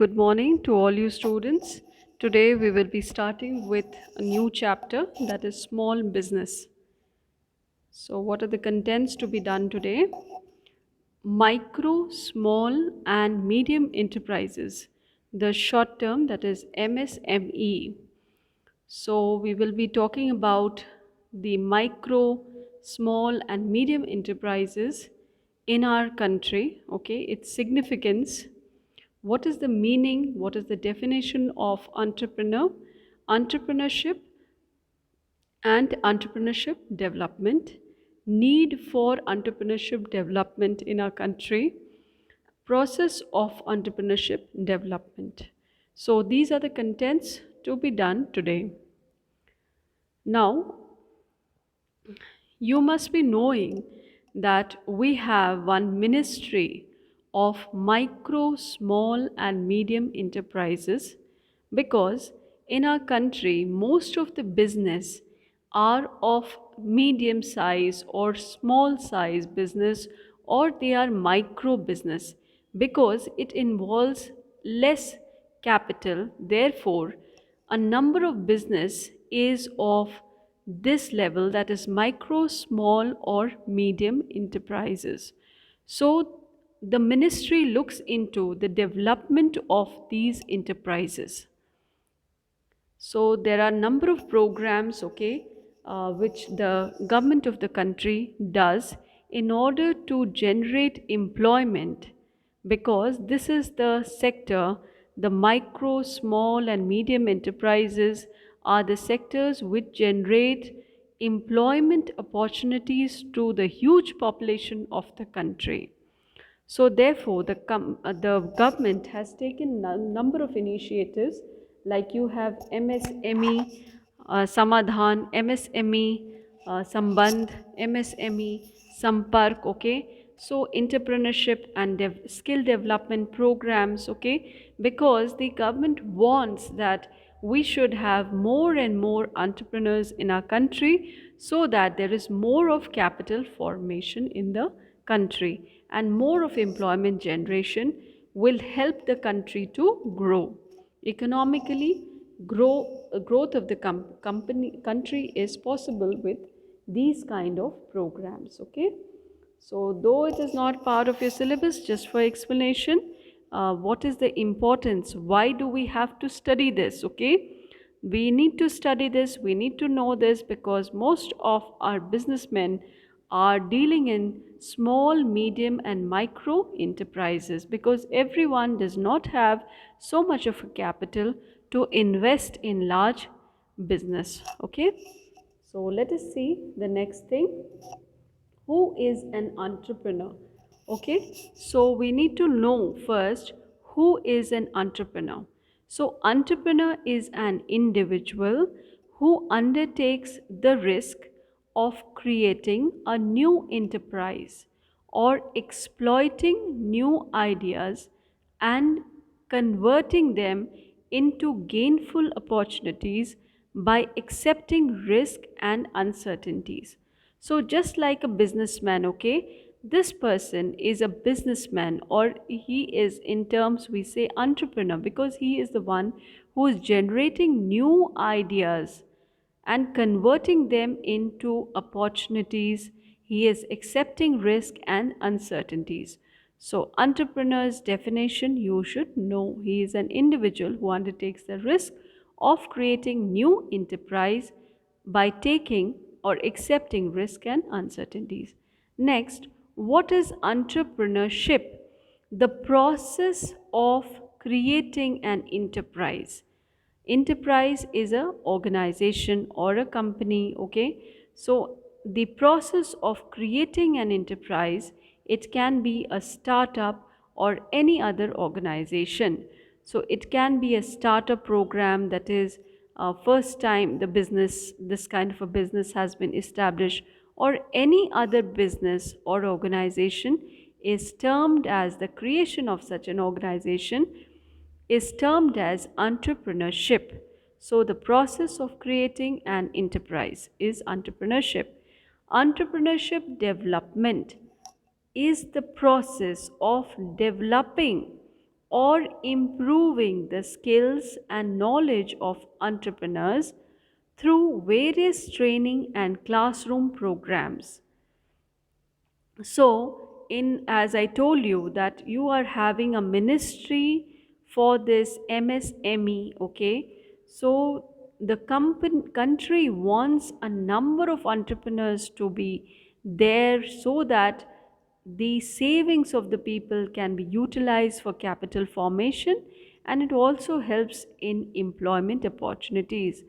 Good morning to all you students. Today we will be starting with a new chapter, that is small business. So what are the contents to be done today? Micro, small and medium enterprises, the short term, that is MSME. So we will be talking about the micro, small and medium enterprises in our country, okay, its significance. What is the meaning? What is the definition of entrepreneurship and entrepreneurship development? Need for entrepreneurship development in our country. Process of entrepreneurship development. So these are the contents to be done today. Now, you must be knowing that we have one ministry of micro, small, and medium enterprises because in our country, most of the business are of medium size or small size business, or they are micro business because it involves less capital. Therefore, a number of business is of this level, that is micro, small or medium enterprises. So the ministry looks into the development of these enterprises. So there are a number of programs, okay, which the government of the country does in order to generate employment, because this is the sector, the micro, small and medium enterprises are the sectors which generate employment opportunities to the huge population of the country. So therefore, the government has taken a number of initiatives, like you have MSME Samadhan, MSME Sambandh, MSME Sampark, okay. So entrepreneurship and skill development programs, okay, because the government wants that we should have more and more entrepreneurs in our country so that there is more of capital formation in the country and more of employment generation will help the country to grow economically. Growth of the country is possible with these kind of programs, okay. So though it is not part of your syllabus, just for explanation, what is the importance, why do we have to study this, okay. We need to study this, we need to know this, because most of our businessmen are dealing in small, medium and micro enterprises, because everyone does not have so much of a capital to invest in large business, okay. So let us see the next thing. Who is an entrepreneur? Okay, so we need to know first who is an entrepreneur. So, entrepreneur is an individual who undertakes the risk of creating a new enterprise or exploiting new ideas and converting them into gainful opportunities by accepting risk and uncertainties. So, just like a businessman, okay, this person is a businessman, or he is, in terms we say, entrepreneur, because he is the one who is generating new ideas and converting them into opportunities. He is accepting risk and uncertainties. So, entrepreneur's definition you should know: he is an individual who undertakes the risk of creating new enterprise by taking or accepting risk and uncertainties. Next, what is entrepreneurship? The process of creating an enterprise. Enterprise is a organization or a company, okay. So the process of creating an enterprise, it can be a startup or any other organization. So it can be a startup program, that is first time the business, this kind of a business has been established, or any other business or organization is termed as, the creation of such an organization is termed as entrepreneurship. So, the process of creating an enterprise is entrepreneurship. Entrepreneurship development is the process of developing or improving the skills and knowledge of entrepreneurs through various training and classroom programs. So, in as I told you that you are having a ministry for this MSME, okay? So the country wants a number of entrepreneurs to be there so that the savings of the people can be utilized for capital formation, and it also helps in employment opportunities.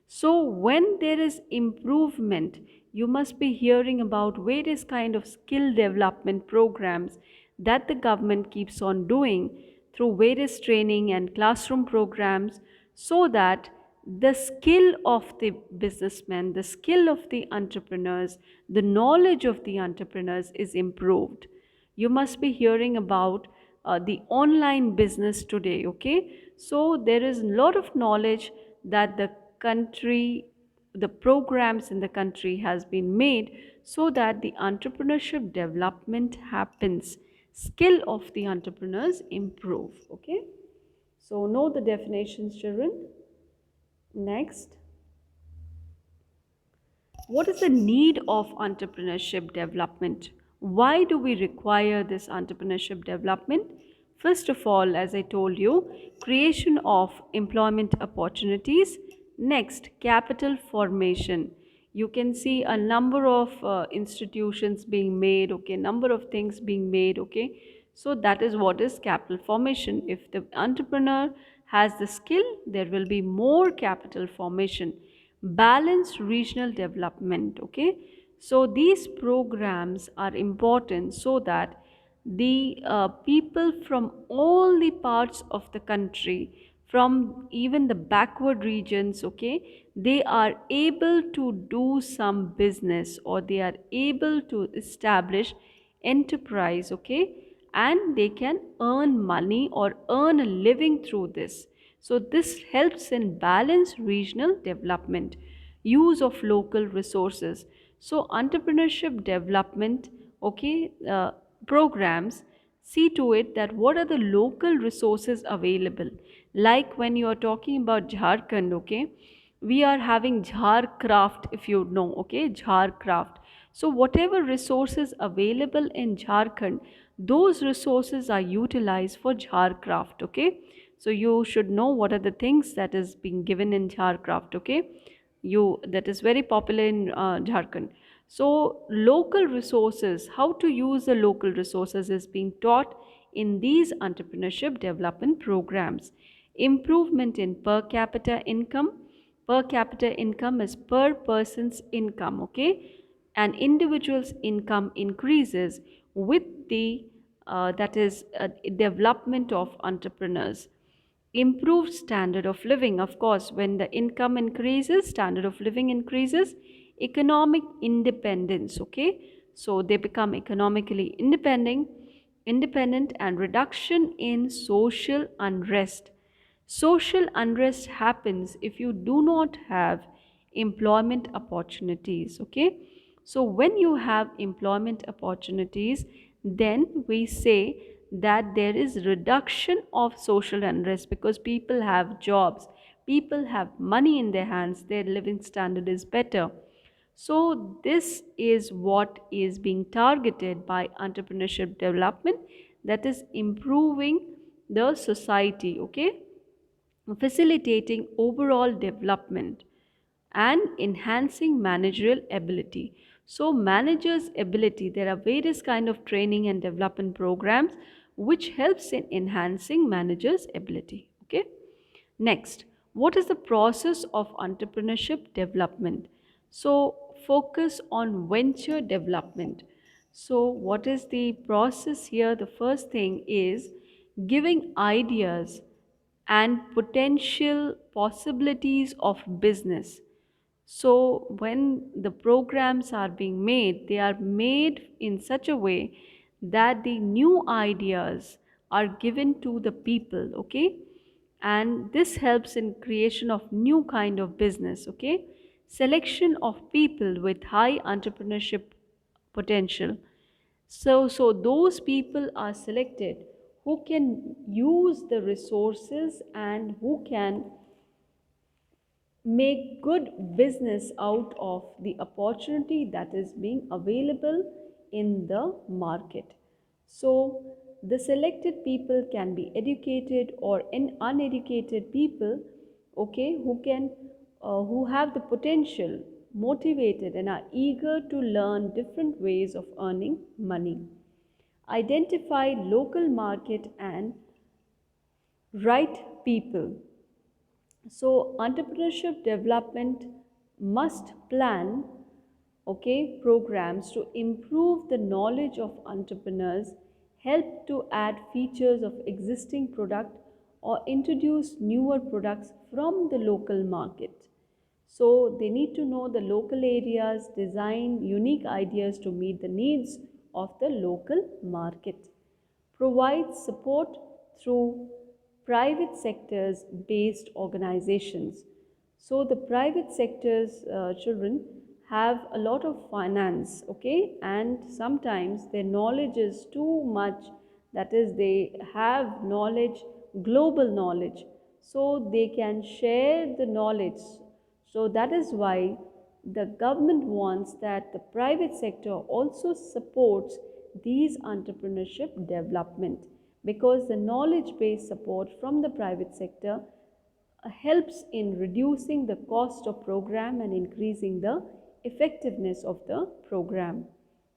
So when there is improvement, you must be hearing about various kind of skill development programs that the government keeps on doing through various training and classroom programs, so that the skill of the businessmen, the skill of the entrepreneurs, the knowledge of the entrepreneurs is improved. You must be hearing about the online business today, okay? So there is a lot of knowledge that the country, the programs in the country has been made so that the entrepreneurship development happens, skill of the entrepreneurs improve, okay? So know the definitions, children. Next, what is the need of entrepreneurship development? Why do we require this entrepreneurship development? First of all, as I told you, creation of employment opportunities. Next, capital formation. You can see a number of institutions being made, okay, number of things being made, okay. So that is what is capital formation. If the entrepreneur has the skill, there will be more capital formation. Balanced regional development, okay. So these programs are important so that the people from all the parts of the country, from even the backward regions, okay, they are able to do some business, or they are able to establish enterprise, okay, and they can earn money or earn a living through this. So this helps in balanced regional development, use of local resources. So entrepreneurship development, okay, programs see to it that what are the local resources available. Like when you are talking about Jharkhand, okay, we are having Jharcraft, if you know, okay, Jharcraft. So whatever resources available in Jharkhand, those resources are utilized for Jharcraft, okay. So you should know what are the things that is being given in Jharcraft, okay. You, that is very popular in Jharkhand. So local resources, how to use the local resources is being taught in these entrepreneurship development programs. Improvement in per capita income. Per capita income is per person's income, okay? An individual's income increases with the that is development of entrepreneurs. Improved standard of living, of course, when the income increases, standard of living increases. Economic independence, okay, so they become economically independent, and reduction in social unrest. Social unrest happens if you do not have employment opportunities, okay. So when you have employment opportunities, then we say that there is reduction of social unrest because people have jobs, people have money in their hands, their living standard is better. So this is what is being targeted by entrepreneurship development, that is improving the society, okay, facilitating overall development and enhancing managerial ability. So managers ability, there are various kind of training and development programs which helps in enhancing managers ability, okay. Next, what is the process of entrepreneurship development? So focus on venture development. So what is the process here? The first thing is giving ideas and potential possibilities of business. So when the programs are being made, they are made in such a way that the new ideas are given to the people, okay, and this helps in creation of new kind of business, okay. Selection of people with high entrepreneurship potential. So those people are selected who can use the resources and who can make good business out of the opportunity that is being available in the market. So the selected people can be educated or uneducated people, okay, who have the potential, motivated and are eager to learn different ways of earning money, identify local market and right people. So entrepreneurship development must plan, okay, programs to improve the knowledge of entrepreneurs, help to add features of existing product or introduce newer products from the local market. So they need to know the local areas, design unique ideas to meet the needs of the local market, provides support through private sectors based organizations. So the private sectors children have a lot of finance, okay, and sometimes their knowledge is too much, that is they have knowledge, global knowledge, so they can share the knowledge. So that is why the government wants that the private sector also supports these entrepreneurship development, because the knowledge based support from the private sector helps in reducing the cost of program and increasing the effectiveness of the program.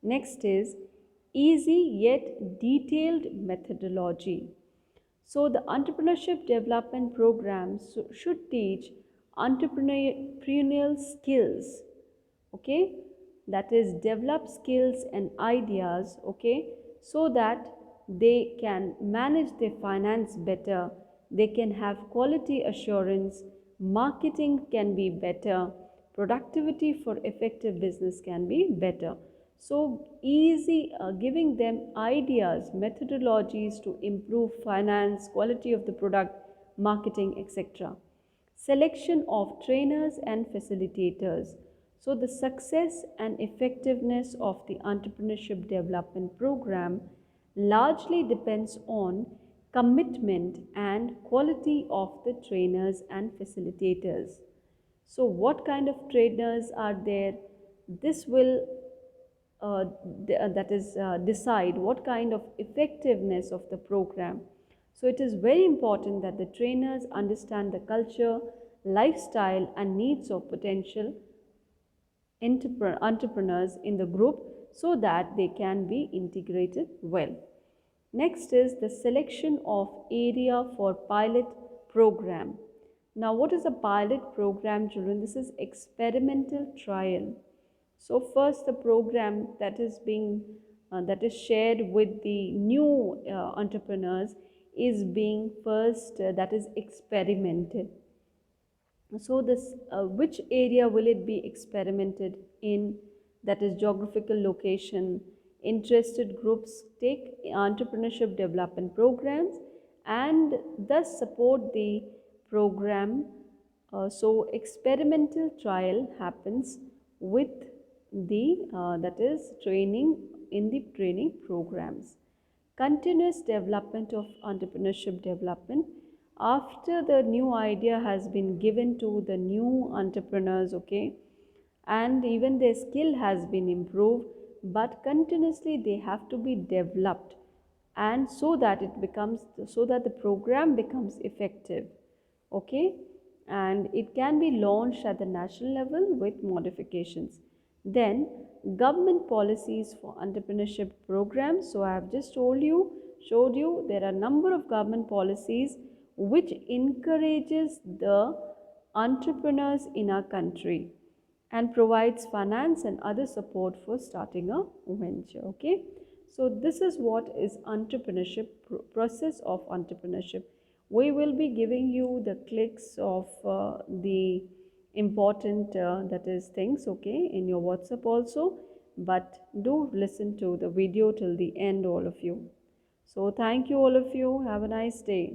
Next is easy yet detailed methodology. So the entrepreneurship development programs should teach entrepreneurial skills, okay, that is develop skills and ideas, okay, so that they can manage their finance better, they can have quality assurance, marketing can be better, productivity for effective business can be better. So easy, giving them ideas, methodologies to improve finance, quality of the product, marketing, etc. Selection of trainers and facilitators. So the success and effectiveness of the entrepreneurship development program largely depends on commitment and quality of the trainers and facilitators. So what kind of trainers are there? This will decide what kind of effectiveness of the program. So it is very important that the trainers understand the culture, lifestyle and needs of potential entrepreneurs in the group so that they can be integrated well. Next is the selection of area for pilot program. Now what is a pilot program, children? This is experimental trial. So first the program that is being that is shared with the new entrepreneurs is being first that is experimented. So this which area will it be experimented in? That is geographical location. Interested groups take entrepreneurship development programs and thus support the program. So experimental trial happens with the that is training in the training programs. Continuous development of entrepreneurship development. After the new idea has been given to the new entrepreneurs, okay, and even their skill has been improved, but continuously they have to be developed, and so that it becomes, so that the program becomes effective, okay, and it can be launched at the national level with modifications. Then government policies for entrepreneurship programs. So I have just showed you there are a number of government policies which encourages the entrepreneurs in our country and provides finance and other support for starting a venture, okay. So this is what is entrepreneurship, process of entrepreneurship. We will be giving you the clicks of the important that is things, okay, in your WhatsApp also, but do listen to the video till the end, all of you. So thank you all of you, have a nice day.